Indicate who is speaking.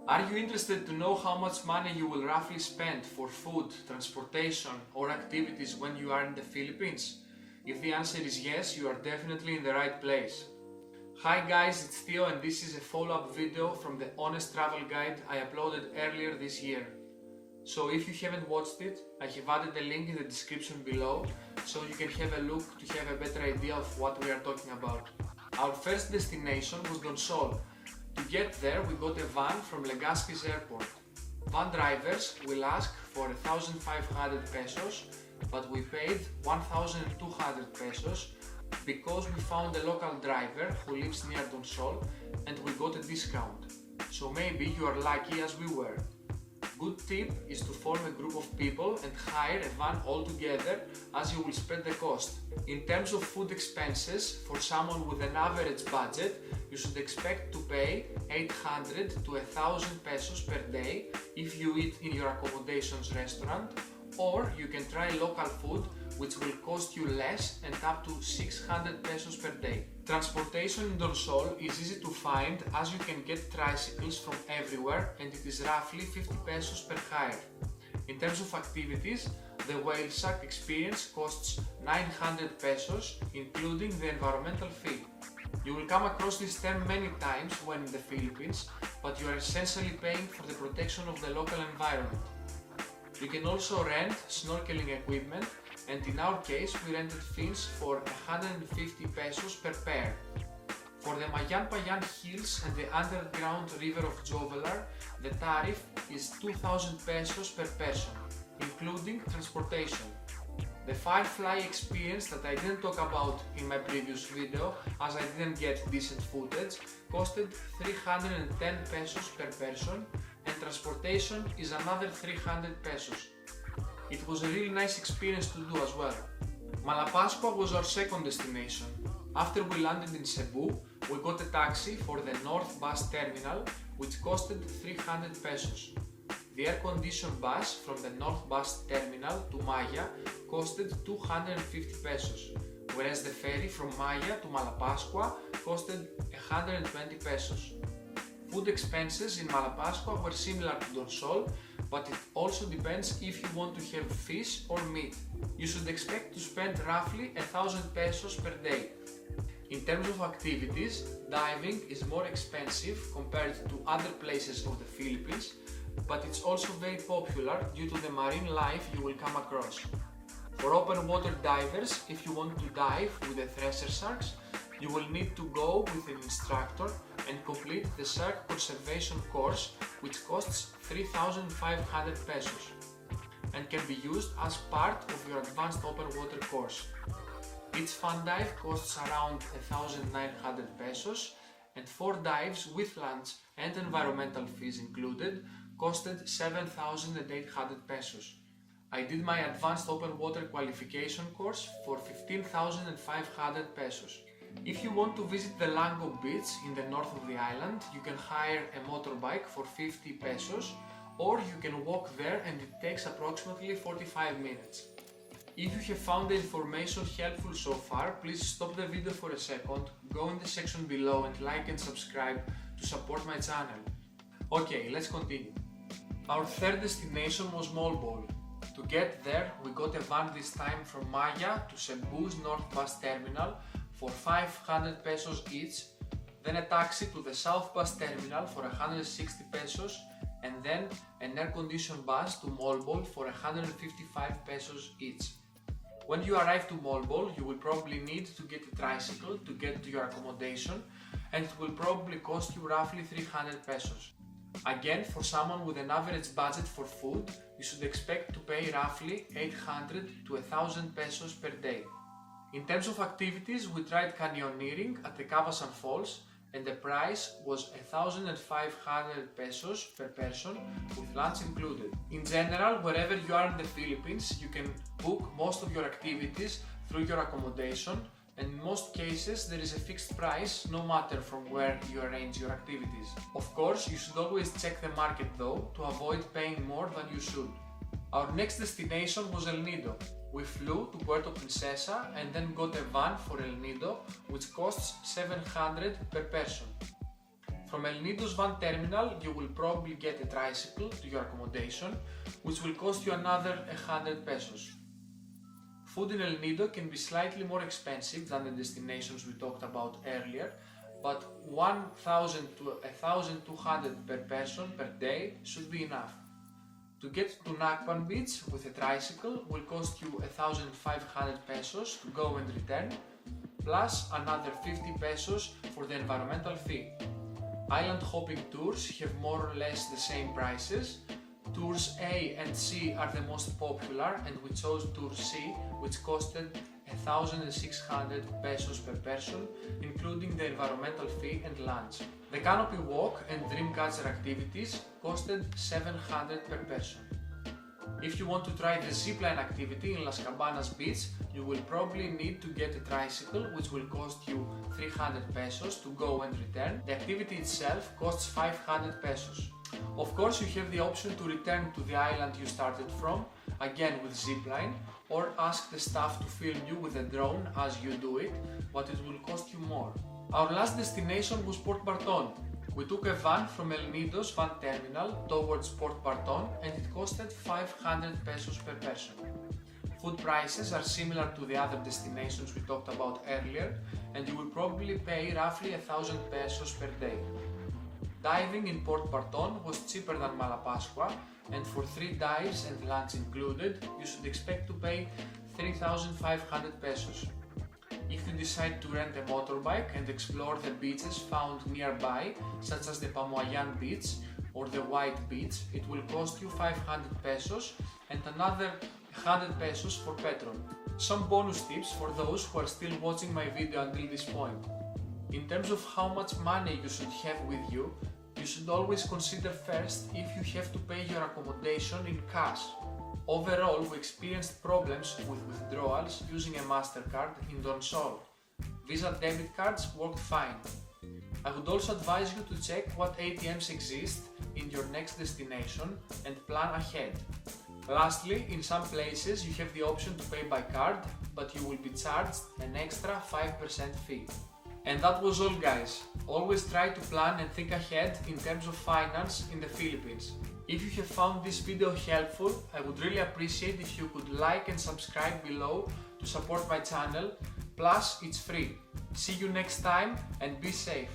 Speaker 1: Are you interested to know how much money you will roughly spend for food, transportation or activities when you are in the Philippines? If the answer is yes, you are definitely in the right place. Hi guys, it's Theo and this is a follow-up video from the Honest Travel Guide I uploaded earlier this year. So if you haven't watched it, I have added a link in the description below so you can have a look to have a better idea of what we are talking about. Our first destination was Donsol. To get there we got a van from Legazpi's airport. Van drivers will ask for 1,500 pesos, but we paid 1,200 pesos because we found a local driver who lives near Donsol and we got a discount. So maybe you are lucky as we were. Good tip is to form a group of people and hire a van all together, as you will spread the cost. In terms of food expenses, for someone with an average budget, you should expect to pay 800 to 1,000 pesos per day if you eat in your accommodations restaurant, or you can try local food which will cost you less and up to 600 pesos per day. Transportation in Donsol is easy to find as you can get tricycles from everywhere and it is roughly 50 pesos per hire. In terms of activities, the whale shark experience costs 900 pesos including the environmental fee. You will come across this term many times when in the Philippines, but you are essentially paying for the protection of the local environment. You can also rent snorkeling equipment, and in our case we rented fins for 150 pesos per pair. For the Mayan Hills and the underground river of Jovelar, the tariff is 2,000 pesos per person, including transportation. The Firefly experience that I didn't talk about in my previous video, as I didn't get decent footage, costed 310 pesos per person, and transportation is another 300 pesos. It was a really nice experience to do as well. Malapascua was our second destination. After we landed in Cebu, we got a taxi for the North Bus Terminal, which costed 300 pesos. The air-conditioned bus from the North Bus Terminal to Maya costed 250 pesos, whereas the ferry from Maya to Malapascua costed 120 pesos. Food expenses in Malapascua were similar to Donsol, but it also depends if you want to have fish or meat. You should expect to spend roughly 1,000 pesos per day. In terms of activities, diving is more expensive compared to other places of the Philippines, but it's also very popular due to the marine life you will come across. For open water divers, if you want to dive with the thresher sharks, you will need to go with an instructor and complete the shark conservation course, which costs 3,500 pesos and can be used as part of your advanced open water course. Each fun dive costs around 1,900 pesos, and 4 dives with lunch and environmental fees included costed 7,800 pesos. I did my advanced open water qualification course for 15,500 pesos. If you want to visit the Lango beach in the north of the island, you can hire a motorbike for 50 pesos, or you can walk there and it takes approximately 45 minutes. If you have found the information helpful so far, please stop the video for a second, go in the section below and like and subscribe to support my channel. Okay, let's continue. Our third destination was Malbol. To get there, we got a van this time from Maya to Cebu's North Bus Terminal for 500 pesos each, then a taxi to the South Bus Terminal for 160 pesos, and then an air-conditioned bus to Malbol for 155 pesos each. When you arrive to Malbol, you will probably need to get a tricycle to get to your accommodation, and it will probably cost you roughly 300 pesos. Again, for someone with an average budget for food, you should expect to pay roughly 800 to 1,000 pesos per day. In terms of activities, we tried canyoneering at the Cavasan Falls and the price was 1,500 pesos per person with lunch included. In general, wherever you are in the Philippines, you can book most of your activities through your accommodation, and in most cases there is a fixed price no matter from where you arrange your activities. Of course, you should always check the market though to avoid paying more than you should. Our next destination was El Nido. We flew to Puerto Princesa and then got a van for El Nido, which costs 700 per person. From El Nido's van terminal, you will probably get a tricycle to your accommodation, which will cost you another 100 pesos. Food in El Nido can be slightly more expensive than the destinations we talked about earlier, but 1,000 to 1,200 per person per day should be enough. To get to Nakpan Beach with a tricycle will cost you 1,500 pesos to go and return, plus another 50 pesos for the environmental fee. Island hopping tours have more or less the same prices. Tours A and C are the most popular, and we chose Tour C, which costed 1,600 pesos per person, including the environmental fee and lunch. The canopy walk and dreamcatcher activities costed 700 per person. If you want to try the zipline activity in Las Cabanas Beach, you will probably need to get a tricycle, which will cost you 300 pesos to go and return. The activity itself costs 500 pesos. Of course, you have the option to return to the island you started from, again with zipline, or ask the staff to film you with a drone as you do it, but it will cost you more. Our last destination was Port Barton. We took a van from El Nido's van terminal towards Port Barton, and it costed 500 pesos per person. Food prices are similar to the other destinations we talked about earlier, and you will probably pay roughly 1,000 pesos per day. Diving in Port Barton was cheaper than Malapascua, and for 3 dives and lunch included, you should expect to pay 3,500 pesos. If you decide to rent a motorbike and explore the beaches found nearby, such as the Pamuayan Beach or the White Beach, it will cost you 500 pesos and another 100 pesos for petrol. Some bonus tips for those who are still watching my video until this point. In terms of how much money you should have with you, you should always consider first if you have to pay your accommodation in cash. Overall, we experienced problems with withdrawals using a MasterCard in Donsol. Visa debit cards worked fine. I would also advise you to check what ATMs exist in your next destination and plan ahead. Lastly, in some places you have the option to pay by card, but you will be charged an extra 5% fee. And that was all, guys. Always try to plan and think ahead in terms of finance in the Philippines. If you have found this video helpful, I would really appreciate if you could like and subscribe below to support my channel. Plus, it's free. See you next time and be safe.